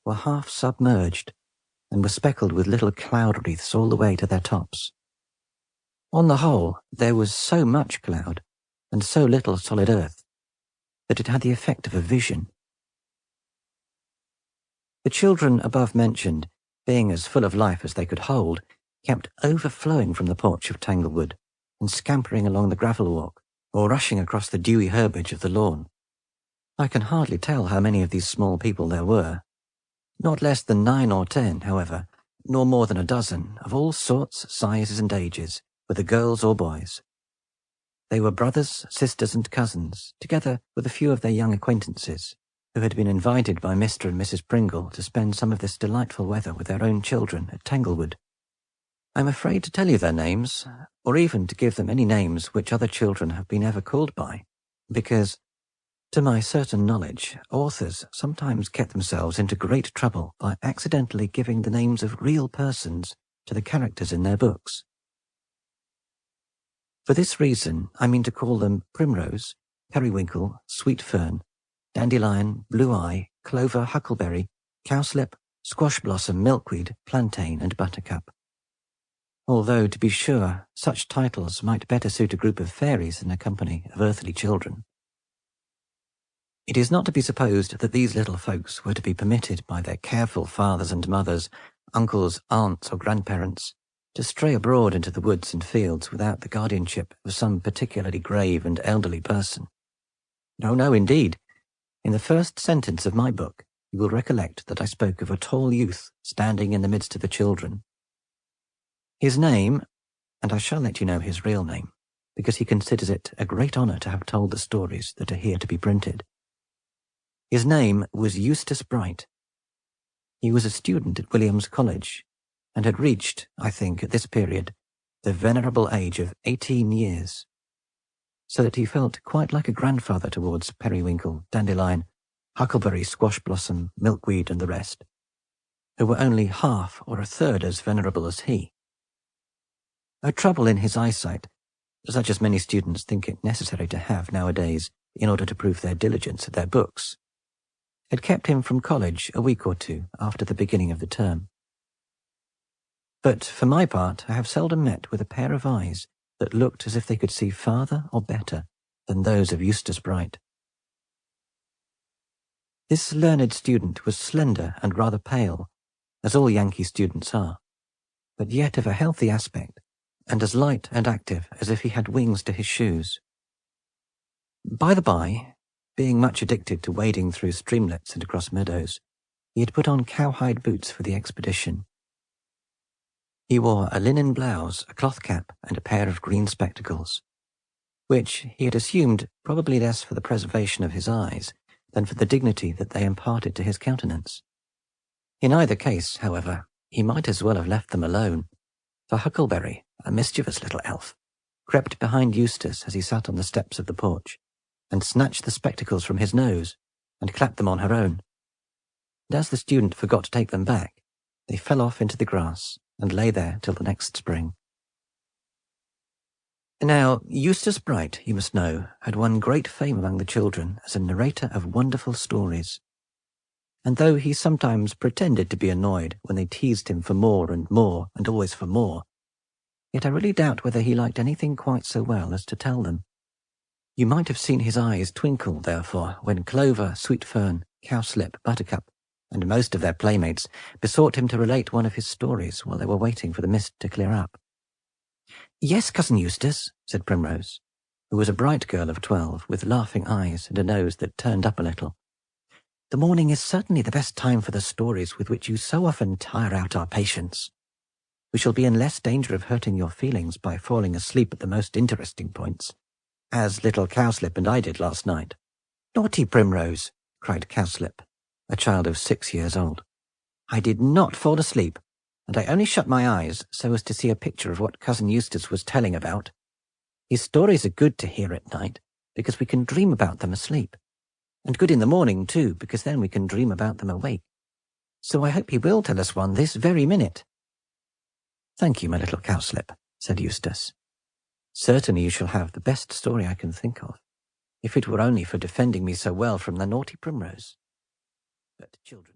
were half submerged and were speckled with little cloud wreaths all the way to their tops. On the whole, there was so much cloud and so little solid earth that it had the effect of a vision. The children above mentioned, being as full of life as they could hold, kept overflowing from the porch of Tanglewood and scampering along the gravel walk or rushing across the dewy herbage of the lawn. I can hardly tell how many of these small people there were. Not less than 9 or 10, however, nor more than a dozen, of all sorts, sizes, and ages, whether girls or boys. They were brothers, sisters, and cousins, together with a few of their young acquaintances, who had been invited by Mr. and Mrs. Pringle to spend some of this delightful weather with their own children at Tanglewood. I am afraid to tell you their names, or even to give them any names which other children have been ever called by, because, to my certain knowledge, authors sometimes get themselves into great trouble by accidentally giving the names of real persons to the characters in their books. For this reason, I mean to call them Primrose, Periwinkle, Sweet Fern, Dandelion, Blue Eye, Clover, Huckleberry, Cowslip, Squash Blossom, Milkweed, Plantain, and Buttercup. Although, to be sure, such titles might better suit a group of fairies than a company of earthly children. It is not to be supposed that these little folks were to be permitted by their careful fathers and mothers, uncles, aunts, or grandparents, to stray abroad into the woods and fields without the guardianship of some particularly grave and elderly person. No, no, indeed. In the first sentence of my book, you will recollect that I spoke of a tall youth standing in the midst of the children. His name, and I shall let you know his real name, because he considers it a great honour to have told the stories that are here to be printed. His name was Eustace Bright. He was a student at Williams College, and had reached, I think, at this period, the venerable age of 18 years, so that he felt quite like a grandfather towards Periwinkle, Dandelion, Huckleberry, Squash Blossom, Milkweed, and the rest, who were only half or a third as venerable as he. A trouble in his eyesight, such as many students think it necessary to have nowadays in order to prove their diligence at their books, had kept him from college a week or two after the beginning of the term. But for my part, I have seldom met with a pair of eyes that looked as if they could see farther or better than those of Eustace Bright. This learned student was slender and rather pale, as all Yankee students are, but yet of a healthy aspect, and as light and active as if he had wings to his shoes. By the by, being much addicted to wading through streamlets and across meadows, he had put on cowhide boots for the expedition. He wore a linen blouse, a cloth cap, and a pair of green spectacles, which he had assumed probably less for the preservation of his eyes than for the dignity that they imparted to his countenance. In either case, however, he might as well have left them alone, for Huckleberry, a mischievous little elf, crept behind Eustace as he sat on the steps of the porch, and snatched the spectacles from his nose, and clapped them on her own. And as the student forgot to take them back, they fell off into the grass, and lay there till the next spring. Now, Eustace Bright, you must know, had won great fame among the children as a narrator of wonderful stories. And though he sometimes pretended to be annoyed when they teased him for more, and always for more, yet I really doubt whether he liked anything quite so well as to tell them. You might have seen his eyes twinkle, therefore, when Clover, Sweet Fern, Cowslip, Buttercup, and most of their playmates besought him to relate one of his stories while they were waiting for the mist to clear up. "Yes, Cousin Eustace," said Primrose, who was a bright girl of 12, with laughing eyes and a nose that turned up a little. "The morning is certainly the best time for the stories with which you so often tire out our patience. We shall be in less danger of hurting your feelings by falling asleep at the most interesting points, as little Cowslip and I did last night." "Naughty Primrose!" cried Cowslip, a child of 6 years old. "I did not fall asleep, and I only shut my eyes so as to see a picture of what Cousin Eustace was telling about. His stories are good to hear at night, because we can dream about them asleep, and good in the morning, too, because then we can dream about them awake. So I hope he will tell us one this very minute." "Thank you, my little Cowslip," said Eustace. "Certainly you shall have the best story I can think of, if it were only for defending me so well from the naughty Primrose. But children,